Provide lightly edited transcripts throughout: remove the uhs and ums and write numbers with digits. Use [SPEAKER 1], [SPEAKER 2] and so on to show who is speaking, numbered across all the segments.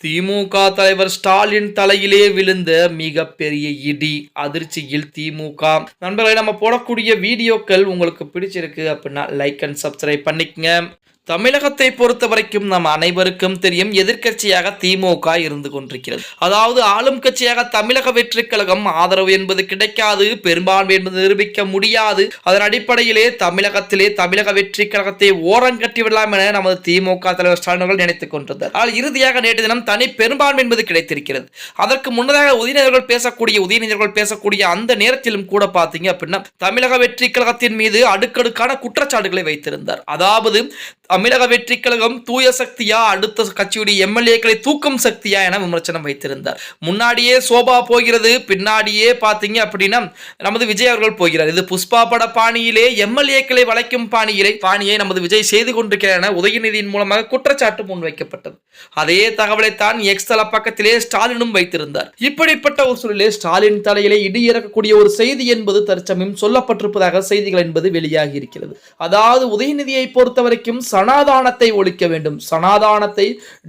[SPEAKER 1] திமுக தலைவர் ஸ்டாலின் தலையிலே விழுந்த மிகப்பெரிய இடி. அதிர்ச்சியில் திமுக. நண்பர்களை, நம்ம போடக்கூடிய வீடியோக்கள் உங்களுக்கு பிடிச்சிருக்கு அப்படின்னா லைக் அண்ட் சப்ஸ்கிரைப் பண்ணிக்கங்க. தமிழகத்தை பொறுத்த வரைக்கும் நம் அனைவருக்கும் தெரியும், எதிர்க்கட்சியாக திமுக இருந்து கொண்டிருக்கிறது. அதாவது ஆளும் கட்சியாக தமிழக வெற்றிக் கழகம் ஆதரவு என்பது கிடைக்காது, பெரும்பான்மை என்பது நிரூபிக்க முடியாது. அதன் அடிப்படையிலே தமிழக வெற்றிக் கழகத்தை ஓரங்கட்டி விடலாம் என நமது திமுக தலைவர் ஸ்டாலின் அவர்கள் நினைத்துக் கொண்டிருந்தார். ஆனால் இறுதியாக நேற்று தினம் தனி பெரும்பான்மை என்பது கிடைத்திருக்கிறது. அதற்கு முன்னதாக உதயநிதிகள் பேசக்கூடிய அந்த நேரத்திலும் கூட பார்த்தீங்க அப்படின்னா தமிழக வெற்றிக் கழகத்தின் மீது அடுக்கடுக்கான குற்றச்சாட்டுகளை வைத்திருந்தார். அதாவது தமிழக வெற்றி கழகம் தூய சக்தியா, அடுத்த கட்சியுடைய எம்எல்ஏக்களை தூக்கும் சக்தியா என விமர்சனம் வைத்திருந்தார். முன்னாடியே சோபா போகிறது, பின்னாடியே பாத்தீங்க அப்படின்னா நமது விஜய் அவர்கள் போகிறார். இது புஷ்பா பட பாணியிலே எம்எல்ஏக்களை வளைக்கும் பாணியை நமது விஜய் செய்து கொண்டிருக்கிறார் என உதயநிதியின் மூலமாக குற்றச்சாட்டு முன்வைக்கப்பட்டது. அதே தகவலை தான் எக்ஸ் தள பக்கத்திலே ஸ்டாலினும் வைத்திருந்தார். இப்படிப்பட்ட ஒரு சூழலிலே ஸ்டாலின் தலையிலே இடி இறக்கக்கூடிய ஒரு செய்தி என்பது தற்சமயம் சொல்லப்பட்டிருப்பதாக செய்திகள் என்பது வெளியாகி இருக்கிறது. அதாவது உதயநிதியை பொறுத்த வரைக்கும் சனாதானத்தை ஒழிக்க வேண்டும். சனாதானத்தை,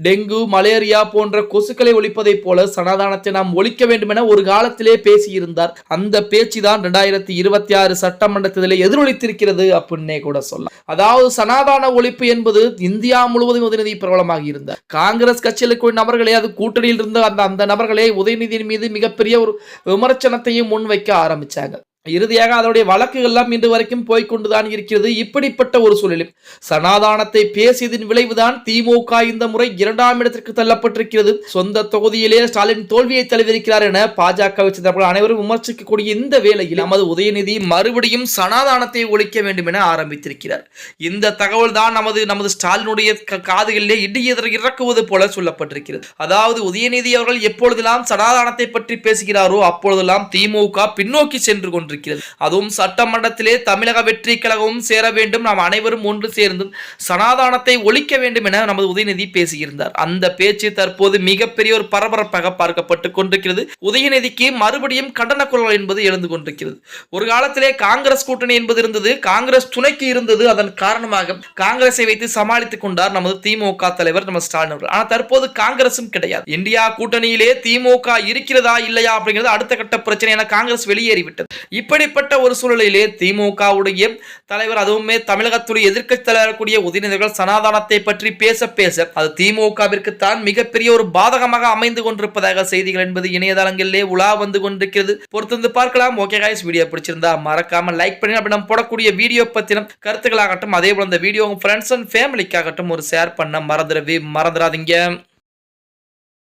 [SPEAKER 1] டெங்கு, மலேரியா போன்ற கொசுக்களை ஒழிப்பதைப் போல சனாதானத்தை நாம் ஒழிக்க வேண்டும் என ஒரு காலத்திலே பேசியிருந்தார். அந்த பேச்சு தான் 2026 சட்டமன்ற தேர்தலில் எதிரொலித்திருக்கிறது அப்படின்னே கூட சொல்லலாம். அதாவது சனாதான ஒழிப்பு என்பது இந்தியா முழுவதும் உதயநிதி பிரபலமாக இருந்தார். காங்கிரஸ் கட்சியில் நபர்களே, அது கூட்டணியில் இருந்த அந்த நபர்களே உதயநிதியின் மீது மிகப்பெரிய ஒரு விமர்சனத்தையும் முன்வைக்க ஆரம்பிச்சாங்க. இறுதியாக அதனுடைய வழக்குகள்லாம் இன்று வரைக்கும் போய்கொண்டுதான் இருக்கிறது. இப்படிப்பட்ட ஒரு சூழலில் சனாதானத்தை பேசியதின் விளைவுதான் திமுக இந்த முறை 2ஆம் இடத்திற்கு தள்ளப்பட்டிருக்கிறது. சொந்த தொகுதியிலே ஸ்டாலின் தோல்வியை தழுவிருக்கிறார் என பாஜக அனைவரும் விமர்சிக்கக்கூடிய இந்த வேளையில் நமது உதயநிதி மறுபடியும் சனாதானத்தை ஒழிக்க வேண்டும் என ஆரம்பித்திருக்கிறார். இந்த தகவல் தான் நமது ஸ்டாலினுடைய காதுகளிலே இடி இறக்குவது போல சொல்லப்பட்டிருக்கிறது. அதாவது உதயநிதி அவர்கள் எப்பொழுதெல்லாம் சனாதானத்தை பற்றி பேசுகிறாரோ அப்பொழுதெல்லாம் திமுக பின்னோக்கி சென்று கொண்டு, அதுவும் சட்டமன்றத்திலே தமிழக வெற்றி கழகமும் சேர வேண்டும், நாம் அனைவரும் ஒன்று சேர்ந்து சனாதானத்தை ஒழிக்க வேண்டும் என நமது உதயநிதி பேசியிருந்தார். அந்த பேச்சு தற்போது மிகப்பெரிய ஒரு பரபரப்பாக பார்க்கப்பட்டுக் கொண்டிருக்கிறது. உதயநிதிக்கு மறுபடியும் கண்டன குரல் என்பது எழுந்து கொண்டிருக்கிறது. ஒரு காலத்திலே காங்கிரஸ் கூட்டணி என்பது இருந்தது, காங்கிரஸ் துணைக்கு இருந்தது. அதன் காரணமாக காங்கிரஸை வைத்து சமாளித்துக் கொண்டார் நமது திமுக தலைவர் நம்ம ஸ்டாலின் அவர்கள். ஆனால் தற்போது காங்கிரசும் கிடையாது. இந்தியா கூட்டணியிலே திமுக இருக்கிறதா இல்லையா அப்படிங்கிறது அடுத்த கட்ட பிரச்சனை என காங்கிரஸ் வெளியேறிவிட்டது. இப்படிப்பட்ட ஒரு சூழலிலே திமுகவுடைய தலைவர், அதுவுமே தமிழகத்துடைய எதிர்க்கட்சி தலைவர்களுடைய உதயநிதிகள் சனாதானத்தை பற்றி பேச அது திமுகவிற்கு தான் மிகப்பெரிய ஒரு பாதகமாக அமைந்து கொண்டிருப்பதாக செய்திகள் என்பது இணையதளங்களிலே உலா வந்து கொண்டிருக்கிறது. பொறுத்து பார்க்கலாம். ஓகே गाइस, வீடியோ பிடிச்சிருந்தா மறக்காம லைக் பண்ணி, அப்படி நம்ம போடக்கூடிய வீடியோ பத்தின கருத்துக்களாகட்டும், அதே போல இந்த வீடியோ உங்க ஃப்ரெண்ட்ஸ் அண்ட் ஃபேமிலிக்காகட்டும் ஒரு ஷேர் பண்ண மறந்துடாதீங்க.